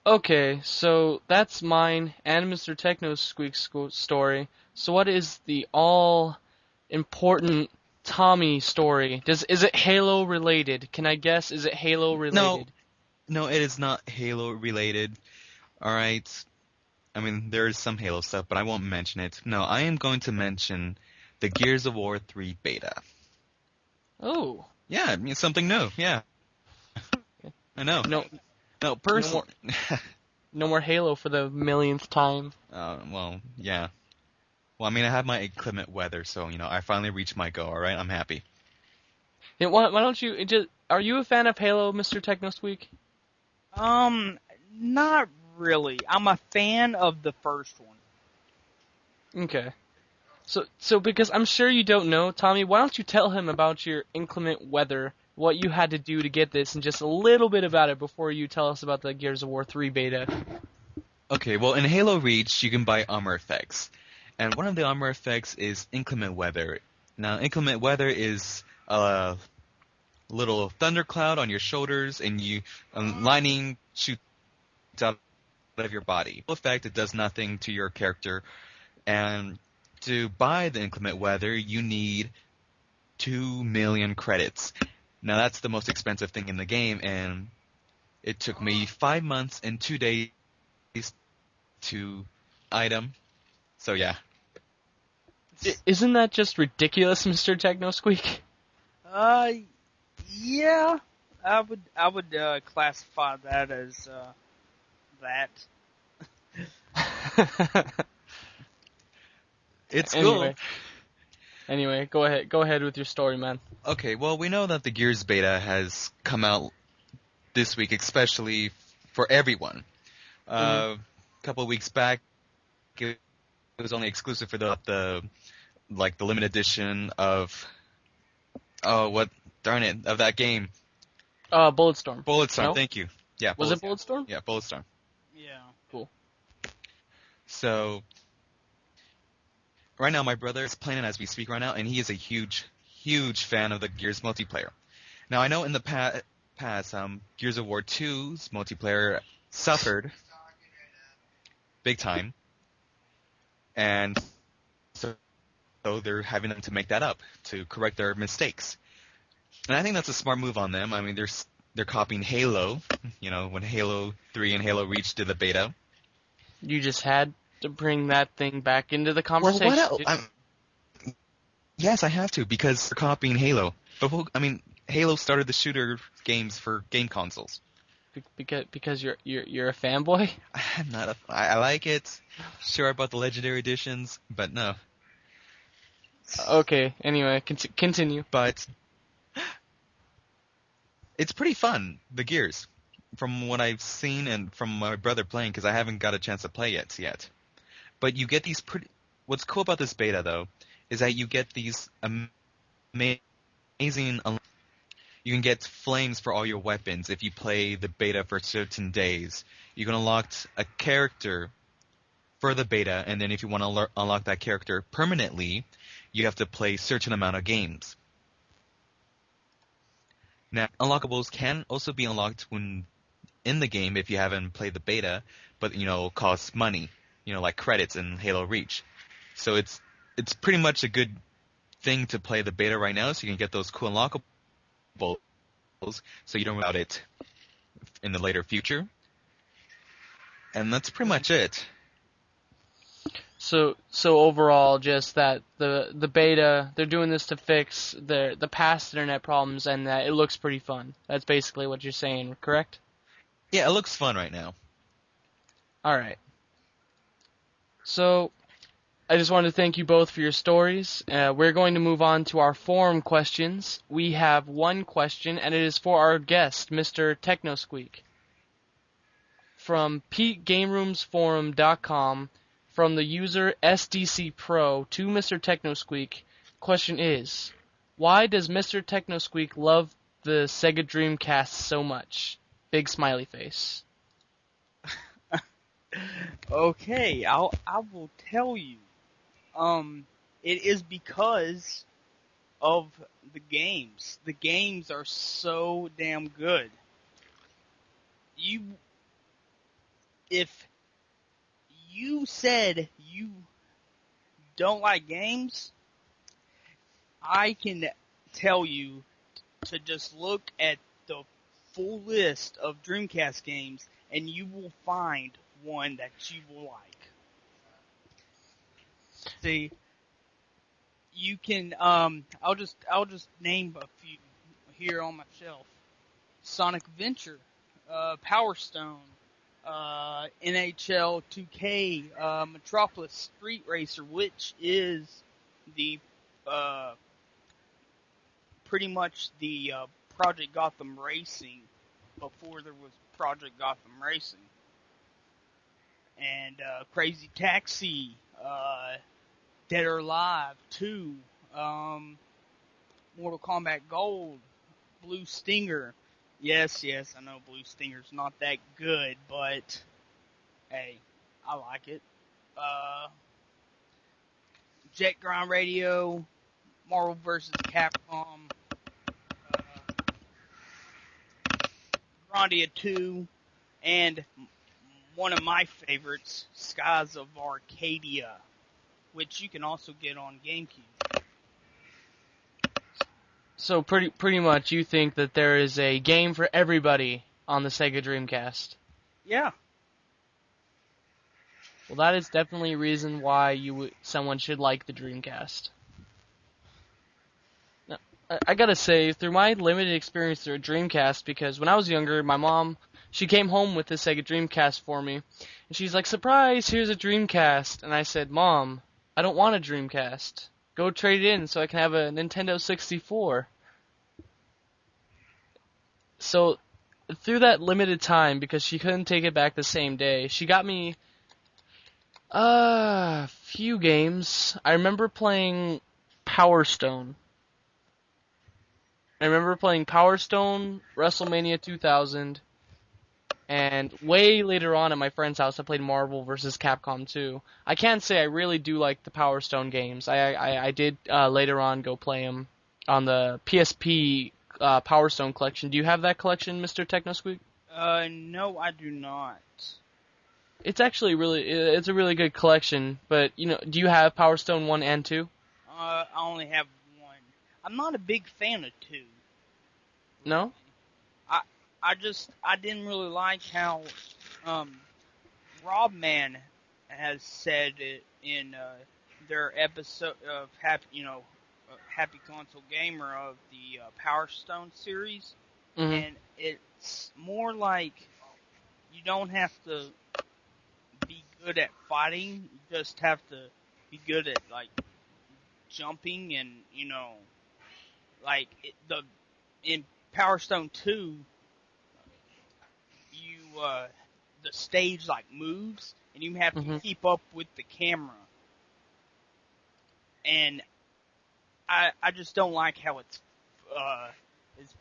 Okay, so that's mine and Mr. Techno Squeak's story. So what is the all important Tommy story? Is it Halo related? Can I guess? Is it Halo No, related? no, it is not Halo related. All right. I mean, there's some Halo stuff, but I won't mention it. No, I am going to mention the Gears of War 3 beta. Oh, Yeah, I mean, something new. Yeah, I know. no, No, no personally, more, no more Halo for the millionth time. well, yeah. Well, I mean, I have my inclement weather, so, I finally reached my goal, all right? I'm happy. Yeah, why don't you just? Are you a fan of Halo, Mr. Techno Squeak? Um, Not really. I'm a fan of the first one. Okay. So because I'm sure you don't know, Tommy, why don't you tell him about your inclement weather, what you had to do to get this, and just a little bit about it before you tell us about the Gears of War 3 beta. Okay, well, in Halo Reach, you can buy armor effects. And one of the armor effects is inclement weather. Now, inclement weather is a little thundercloud on your shoulders, and lightning shoots out of your body. Effect, it does nothing to your character. And to buy the inclement weather, you need 2 million credits. Now, that's the most expensive thing in the game, and it took me 5 months and 2 days to item. So yeah. Isn't that just ridiculous, Mr. Techno Squeak? Uh, yeah, I would classify that as that. It's cool. anyway, anyway, go ahead with your story, man. Okay, well, we know that the Gears beta has come out this week, especially for everyone. Mhm. A couple of weeks back, it was only exclusive for the limited edition of what darn it of that game, Bulletstorm. Bulletstorm. No, Thank you. Yeah, was it Bulletstorm? yeah, Bulletstorm. Yeah. Cool. So right now, my brother is playing it as we speak right now, and he is a huge, huge fan of the Gears multiplayer. Now, I know in the past, Gears of War 2's multiplayer suffered big time, and so they're having them to make that up to correct their mistakes. And I think that's a smart move on them. I mean, they're copying Halo, when Halo 3 and Halo Reach did the beta. You just had to bring that thing back into the Well, what conversation, else? didn't Yes, I have to because they're copying Halo. But I mean, Halo started the shooter games for game consoles. you? Because you're a fanboy. I'm not a. I like it. Sure about the legendary editions, but no. Okay. Anyway, continue. But it's pretty fun, the Gears, from what I've seen and from my brother playing, because I haven't got a chance to play it yet. But you get these pretty. What's cool about this beta, though, is that you get these amazing. You can get flames for all your weapons if you play the beta for certain days. You can unlock a character for the beta, and then if you want to unlock that character permanently, you have to play a certain amount of games. Now, unlockables can also be unlocked when in the game if you haven't played the beta, but costs money, like credits in Halo Reach. So it's pretty much a good thing to play the beta right now, so you can get those cool unlockables, so you don't about it in the later future. And that's pretty much it. So overall, just that the beta, they're doing this to fix the past internet problems, and that it looks pretty fun. That's basically what you're saying, correct? Yeah, it looks fun right now. All right. So I just wanted to thank you both for your stories. We're going to move on to our forum questions. We have one question, and it is for our guest, Mr. Technosqueak, from PeteGameRoomsForum.com, from the user SDC Pro to Mr. Technosqueak. Question is, why does Mr. Technosqueak love the Sega Dreamcast so much? Big smiley face. Okay, I will tell you. It is because of the games. The games are so damn good. You if you said you don't like games, I can tell you to just look at the full list of Dreamcast games, and you will find one that you will like. See, you can I'll just name a few here on my shelf. Sonic Adventure, Power Stone, NHL 2K, Metropolis Street Racer, which is the pretty much the Project Gotham Racing before there was Project Gotham Racing, and Crazy Taxi, Dead or Alive 2, Mortal Kombat Gold, Blue Stinger. Yes, I know Blue Stinger's not that good, but hey, I like it. Jet Grind Radio, Marvel vs. Capcom, Grandia 2, and one of my favorites, Skies of Arcadia, which you can also get on GameCube. So pretty much, you think that there is a game for everybody on the Sega Dreamcast. Yeah. Well, that is definitely a reason why someone should like the Dreamcast. Now, I gotta say, through my limited experience through a Dreamcast, because when I was younger, my mom, she came home with the Sega Dreamcast for me, and she's like, "Surprise, here's a Dreamcast." And I said, "Mom, I don't want a Dreamcast. Go trade it in so I can have a Nintendo 64. So, through that limited time, because she couldn't take it back the same day, she got me a few games. I remember playing Power Stone. WrestleMania 2000, and way later on at my friend's house, I played Marvel vs. Capcom 2. I can't say I really do like the Power Stone games. I did later on go play them on the PSP Power Stone collection. Do you have that collection, Mr. TechnoSqueak? No, I do not. It's actually it's a really good collection, but, do you have Power Stone 1 and 2? I only have one. I'm not a big fan of 2. No? I didn't really like how, Robman has said it in, their episode of Happy Console Gamer of the, Power Stone series. Mm-hmm. And it's more like you don't have to be good at fighting, you just have to be good at, like, jumping and, like, in Power Stone 2, the stage, like, moves, and you have to keep up with the camera. And I just don't like how it's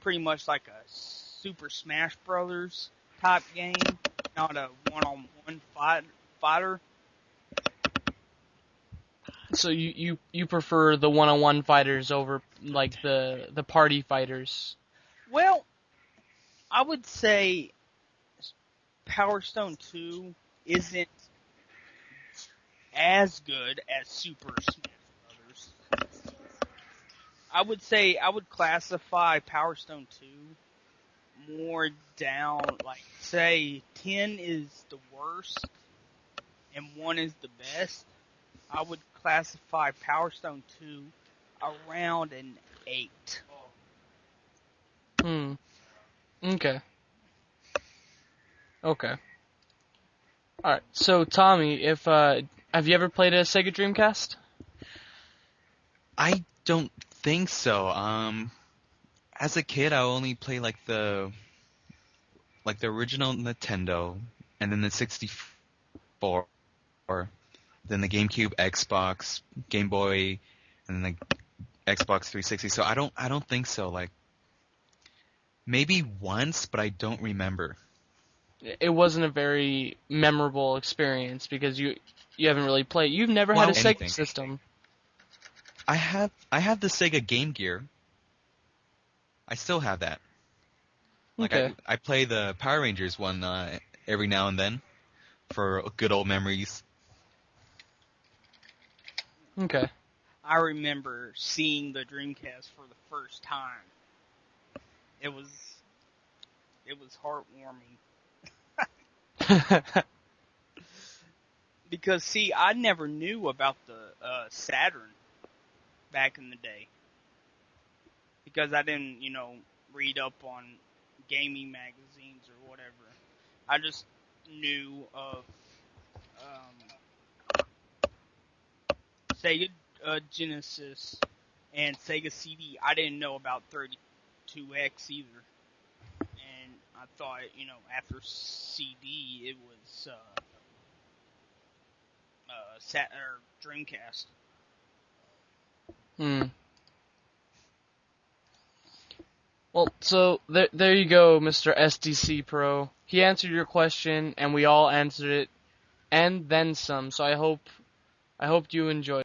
pretty much like a Super Smash Brothers type game, not a one-on-one fighter. So you prefer the one-on-one fighters over, like, the party fighters? Well, I would say Power Stone 2 isn't as good as Super Smash Brothers. I would classify Power Stone 2 more down, like, say 10 is the worst and 1 is the best. I would classify Power Stone 2 around an 8. Okay. Alright, so Tommy, have you ever played a Sega Dreamcast? I don't think so. As a kid, I only played like the original Nintendo, and then the 64, then the GameCube, Xbox, Game Boy, and then the Xbox 360. So I don't think so. Like, maybe once, but I don't remember. It wasn't a very memorable experience because you haven't really played. You've never had a Sega system. I have the Sega Game Gear. I still have that. Like, Okay. I play the Power Rangers one every now and then for good old memories. Okay. I remember seeing the Dreamcast for the first time. It was heartwarming because see, I never knew about the Saturn back in the day because I didn't, read up on gaming magazines or whatever. I just knew of Sega Genesis and Sega CD. I didn't know about 32X either. And I thought, after CD, it was Dreamcast. Hmm. Well, so there you go, Mr. SDC Pro. He answered your question, and we all answered it, and then some. So I hope you enjoyed.